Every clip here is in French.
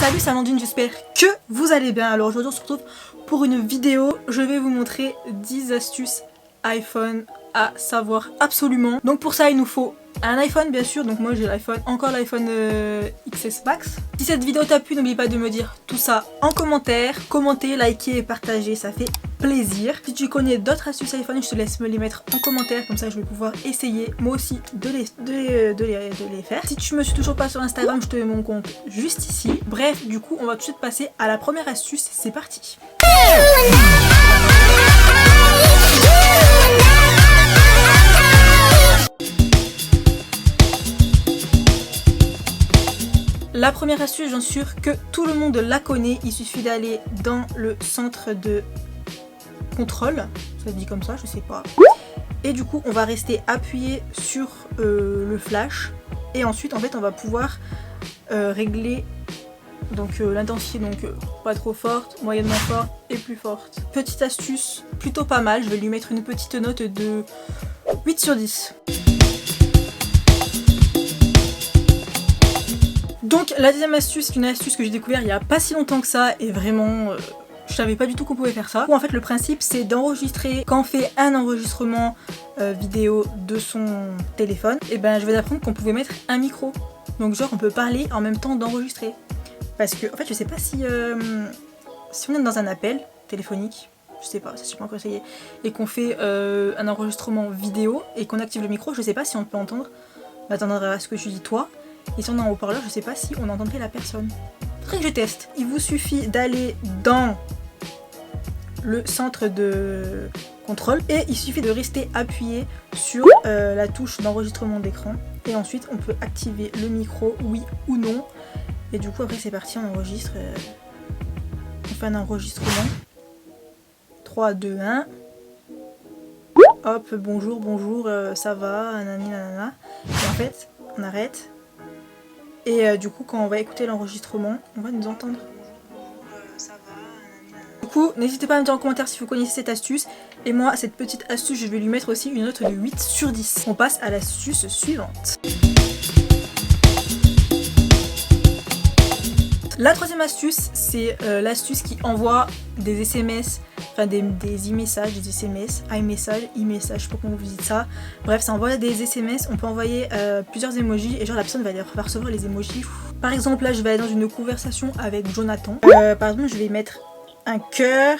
Salut, c'est Amandine, j'espère que vous allez bien. Alors aujourd'hui on se retrouve pour une vidéo. Je vais vous montrer 10 astuces iPhone à savoir absolument. Donc pour ça il nous faut un iPhone bien sûr, donc moi j'ai l'iPhone, encore l'iPhone XS Max. Si cette vidéo t'a plu, n'oublie pas de me dire tout ça en commentaire. Commentez, likez et partagez, ça fait plaisir. Si tu connais d'autres astuces iPhone, je te laisse me les mettre en commentaire, comme ça je vais pouvoir essayer moi aussi de les faire. Si tu me suis toujours pas sur Instagram, je te mets mon compte juste ici. Bref, du coup on va tout de suite passer à la première astuce, c'est parti. La première astuce, j'en suis sûre que tout le monde la connaît, il suffit d'aller dans le centre de contrôle, ça se dit comme ça, je sais pas. Et du coup, on va rester appuyé sur le flash et ensuite en fait on va pouvoir régler donc l'intensité, donc pas trop forte, moyennement forte et plus forte. Petite astuce plutôt pas mal, je vais lui mettre une petite note de 8 sur 10. Donc la deuxième astuce, c'est une astuce que j'ai découvert il y a pas si longtemps que ça et vraiment je savais pas du tout qu'on pouvait faire ça. En fait le principe c'est d'enregistrer, quand on fait un enregistrement vidéo de son téléphone, et ben je vais apprendre qu'on pouvait mettre un micro. Donc genre on peut parler en même temps d'enregistrer. Parce que en fait je sais pas si on est dans un appel téléphonique, je sais pas, ça j'ai pas encore essayé, et qu'on fait un enregistrement vidéo et qu'on active le micro, je sais pas si on peut entendre, attendre à ce que tu dis toi. Et si on est en haut-parleur, je sais pas si on entendrait la personne. Faudrait que je teste. Il vous suffit d'aller dans le centre de contrôle et il suffit de rester appuyé sur la touche d'enregistrement d'écran. Et ensuite, on peut activer le micro, oui ou non. Et du coup, après, c'est parti, on enregistre. On fait un enregistrement. 3, 2, 1. Hop, bonjour, bonjour, ça va, nanani, nanana. Et en fait, on arrête. Et du coup, quand on va écouter l'enregistrement, on va nous entendre. Du coup, n'hésitez pas à me dire en commentaire si vous connaissez cette astuce. Et moi, cette petite astuce, je vais lui mettre aussi une note de 8 sur 10. On passe à l'astuce suivante. La troisième astuce, c'est l'astuce qui envoie des SMS, enfin des e-messages, des SMS, iMessage, e-message, je sais pas comment vous dites ça. Bref, ça envoie des SMS, on peut envoyer plusieurs emojis et genre la personne va recevoir les emojis. Par exemple, là je vais aller dans une conversation avec Jonathan. Par exemple, je vais mettre un cœur,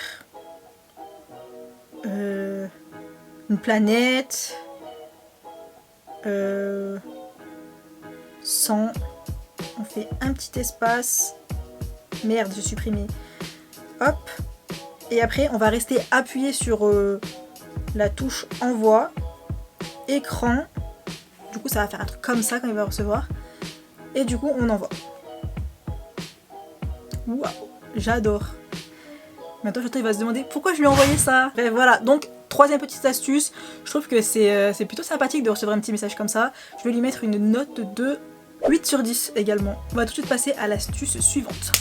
une planète, 100, on fait un petit espace. Merde, j'ai supprimé. Hop. Et après, on va rester appuyé sur la touche envoi, écran. Du coup, ça va faire un truc comme ça quand il va recevoir. Et du coup, on envoie. Waouh, j'adore. Maintenant, Chantal il va se demander pourquoi je lui ai envoyé ça. Bref, voilà. Donc, troisième petite astuce. Je trouve que c'est plutôt sympathique de recevoir un petit message comme ça. Je vais lui mettre une note de 8 sur 10 également. On va tout de suite passer à l'astuce suivante.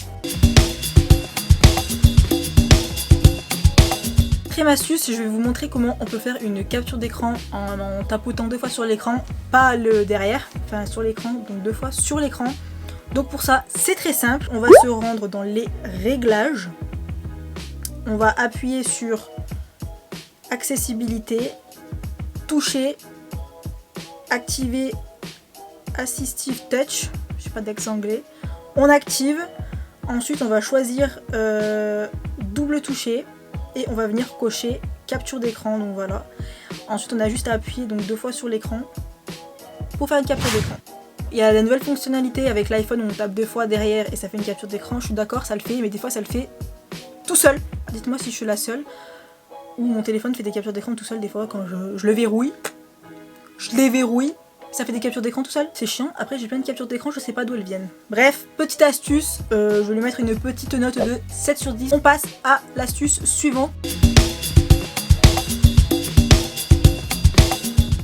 Quatrième astuce, je vais vous montrer comment on peut faire une capture d'écran en tapotant 2 fois sur l'écran, pas le derrière, enfin sur l'écran, donc 2 fois sur l'écran. Donc pour ça, c'est très simple, on va se rendre dans les réglages, on va appuyer sur accessibilité, toucher, activer Assistive Touch, je sais pas d'accent anglais, on active, ensuite on va choisir double toucher et on va venir cocher capture d'écran, donc voilà. Ensuite on a juste à appuyer donc 2 fois sur l'écran pour faire une capture d'écran. Il y a la nouvelle fonctionnalité avec l'iPhone où on tape 2 fois derrière et ça fait une capture d'écran, je suis d'accord ça le fait, mais des fois ça le fait tout seul. Dites-moi si je suis la seule ou mon téléphone fait des captures d'écran tout seul des fois quand je le verrouille. Je les verrouille. Ça fait des captures d'écran tout seul, c'est chiant. Après j'ai plein de captures d'écran, je sais pas d'où elles viennent. Bref, petite astuce, je vais lui mettre une petite note de 7 sur 10. On passe à l'astuce suivante.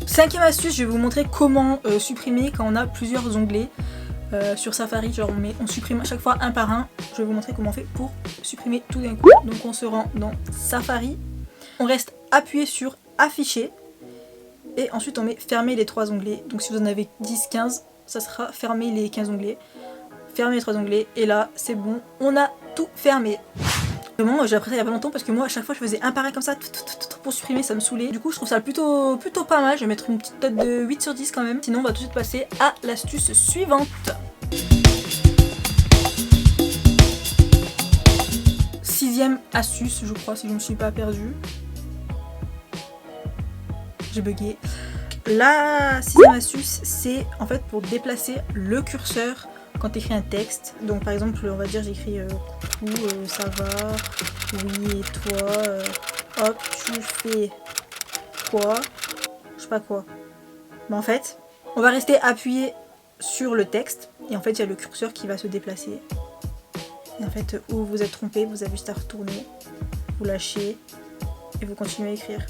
Cinquième astuce, je vais vous montrer comment supprimer quand on a plusieurs onglets. Sur Safari, genre on supprime à chaque fois un par un. Je vais vous montrer comment on fait pour supprimer tout d'un coup. Donc on se rend dans Safari, on reste appuyé sur afficher. Et ensuite on met fermer les 3 onglets. Donc si vous en avez 10, 15, ça sera fermer les 15 onglets. fermer les 3 onglets et là c'est bon, on a tout fermé. Vraiment j'ai appris ça il y a pas longtemps parce que moi à chaque fois je faisais un pareil comme ça pour supprimer, ça me saoulait. Du coup je trouve ça plutôt pas mal, je vais mettre une petite note de 8 sur 10 quand même. Sinon on va tout de suite passer à l'astuce suivante. Sixième astuce je crois si je me suis pas perdue. J'ai bugué. La sixième astuce c'est en fait pour déplacer le curseur quand tu écris un texte. Donc par exemple on va dire j'écris coucou, ça va, oui et toi, hop tu fais quoi, je sais pas quoi. Mais en fait on va rester appuyé sur le texte et en fait il y a le curseur qui va se déplacer. Et en fait où vous êtes trompé, vous avez juste à retourner, vous lâchez et vous continuez à écrire.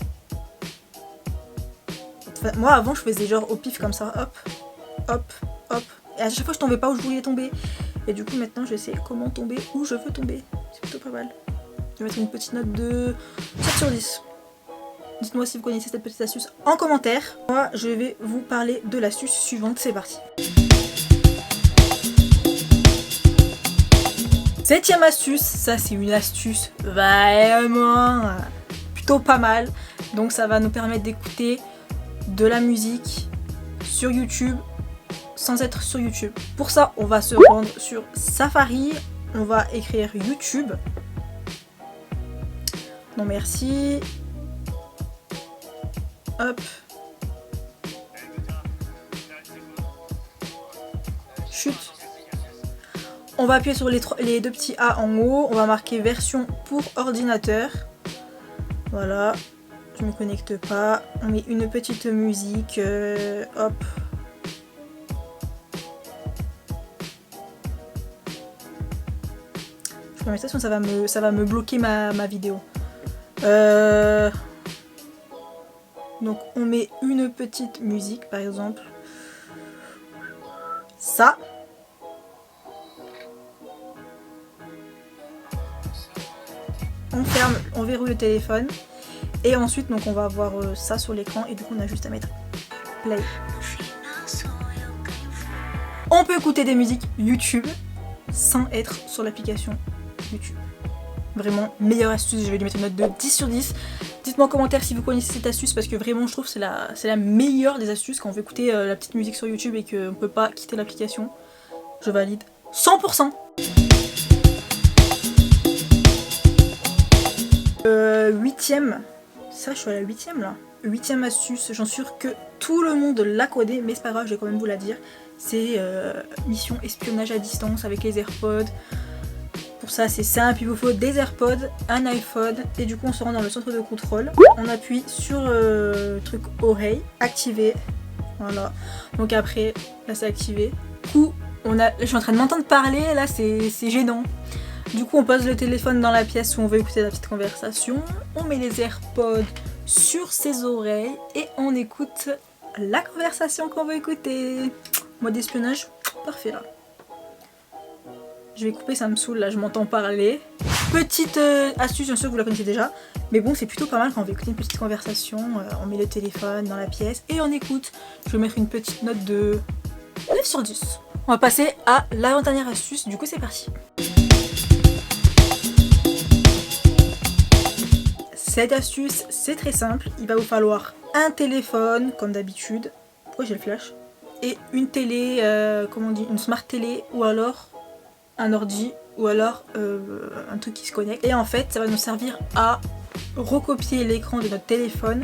Enfin, moi avant je faisais genre au pif comme ça, hop, hop, hop. Et à chaque fois je tombais pas où je voulais tomber. Et du coup maintenant je sais comment tomber où je veux tomber. C'est plutôt pas mal. Je vais mettre une petite note de 7 sur 10. Dites-moi si vous connaissez cette petite astuce en commentaire. Moi je vais vous parler de l'astuce suivante, c'est parti. Septième astuce, ça c'est une astuce vraiment plutôt pas mal. Donc ça va nous permettre d'écouter de la musique sur YouTube sans être sur YouTube. Pour ça on va se rendre sur Safari, on va écrire YouTube. Non merci. Hop. Chut. On va appuyer sur les deux petits A en haut, on va marquer version pour ordinateur. Voilà. Je me connecte pas, on met une petite musique, hop. Je peux mettre ça sinon ça va me bloquer ma vidéo. Donc on met une petite musique par exemple. Ça. On ferme, on verrouille le téléphone. Et ensuite donc on va avoir ça sur l'écran et du coup on a juste à mettre play. On peut écouter des musiques YouTube sans être sur l'application YouTube. Vraiment meilleure astuce, je vais lui mettre une note de 10 sur 10. Dites-moi en commentaire si vous connaissez cette astuce parce que vraiment je trouve que c'est la meilleure des astuces quand on veut écouter la petite musique sur YouTube et qu'on ne peut pas quitter l'application. Je valide 100%. Huitième. Ça, je suis à la 8ème là. 8ème astuce, j'en suis sûre que tout le monde l'a codé, mais c'est pas grave, je vais quand même vous la dire. C'est mission espionnage à distance avec les AirPods. Pour ça, c'est simple, il vous faut des AirPods, un iPhone, et du coup, on se rend dans le centre de contrôle. On appuie sur le truc oreille, activé. Voilà. Donc après, là, c'est activé. Du coup, je suis en train de m'entendre parler, là, c'est gênant. Du coup on pose le téléphone dans la pièce où on veut écouter la petite conversation, on met les AirPods sur ses oreilles et on écoute la conversation qu'on veut écouter. Mode espionnage, parfait là. Je vais couper, ça me saoule, là je m'entends parler. Petite astuce, bien sûr que vous la connaissez déjà, mais bon c'est plutôt pas mal quand on veut écouter une petite conversation, on met le téléphone dans la pièce et on écoute. Je vais mettre une petite note de 9 sur 10. On va passer à l'avant-dernière astuce, du coup c'est parti. Cette astuce, c'est très simple, il va vous falloir un téléphone, comme d'habitude, pourquoi j'ai le flash, et une télé, comment on dit, une smart télé, ou alors un ordi, ou alors un truc qui se connecte. Et en fait, ça va nous servir à recopier l'écran de notre téléphone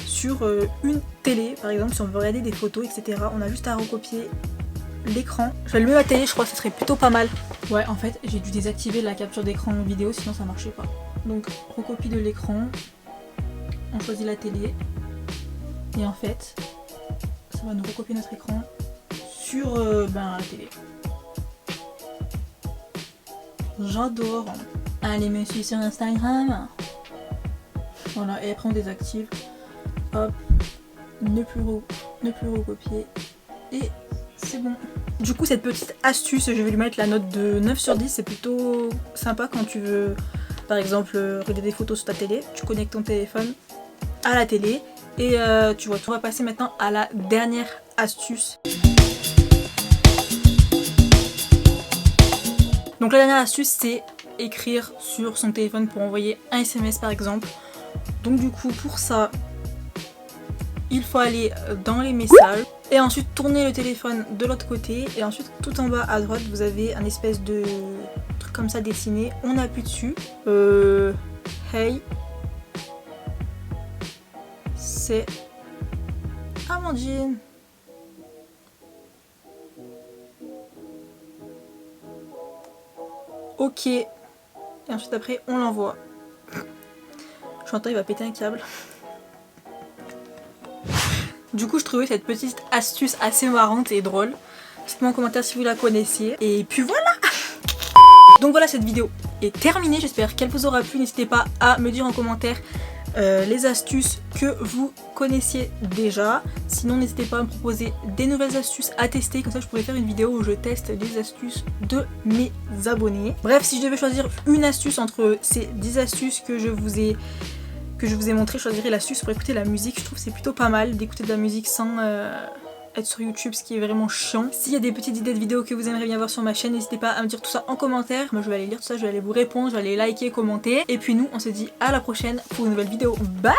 sur une télé, par exemple, si on veut regarder des photos, etc. On a juste à recopier l'écran. Je vais allumer ma télé, je crois que ce serait plutôt pas mal. Ouais, en fait, j'ai dû désactiver la capture d'écran vidéo, sinon ça marchait pas. Donc, recopie de l'écran, on choisit la télé, et en fait, ça va nous recopier notre écran sur la télé. J'adore. Allez me suivre sur Instagram. Voilà, et après on désactive. Hop, ne plus recopier. Et c'est bon. Du coup cette petite astuce, je vais lui mettre la note de 9 sur 10. C'est plutôt sympa quand tu veux, par exemple, regarder des photos sur ta télé. Tu connectes ton téléphone à la télé. Et tu vois, on va passer maintenant à la dernière astuce. Donc la dernière astuce, c'est écrire sur son téléphone pour envoyer un SMS par exemple. Donc du coup pour ça, il faut aller dans les messages et ensuite tourner le téléphone de l'autre côté et ensuite tout en bas à droite vous avez un espèce de truc comme ça dessiné, on appuie dessus. Hey, c'est Amandine. Ok. Et ensuite après on l'envoie. J'entends il va péter un câble. Du coup je trouvais cette petite astuce assez marrante et drôle. Dites-moi en commentaire si vous la connaissiez. Et puis voilà. Donc voilà, cette vidéo est terminée. J'espère qu'elle vous aura plu. N'hésitez pas à me dire en commentaire les astuces que vous connaissiez déjà. Sinon n'hésitez pas à me proposer des nouvelles astuces à tester. Comme ça je pourrais faire une vidéo où je teste les astuces de mes abonnés. Bref, si je devais choisir une astuce entre ces 10 astuces que je vous ai montré, je choisirais l'astuce pour écouter la musique. Je trouve que c'est plutôt pas mal d'écouter de la musique sans être sur YouTube, ce qui est vraiment chiant. S'il y a des petites idées de vidéos que vous aimeriez bien voir sur ma chaîne, n'hésitez pas à me dire tout ça en commentaire. Moi je vais aller lire tout ça, je vais aller vous répondre, je vais aller liker, commenter. Et puis nous on se dit à la prochaine pour une nouvelle vidéo. Bye!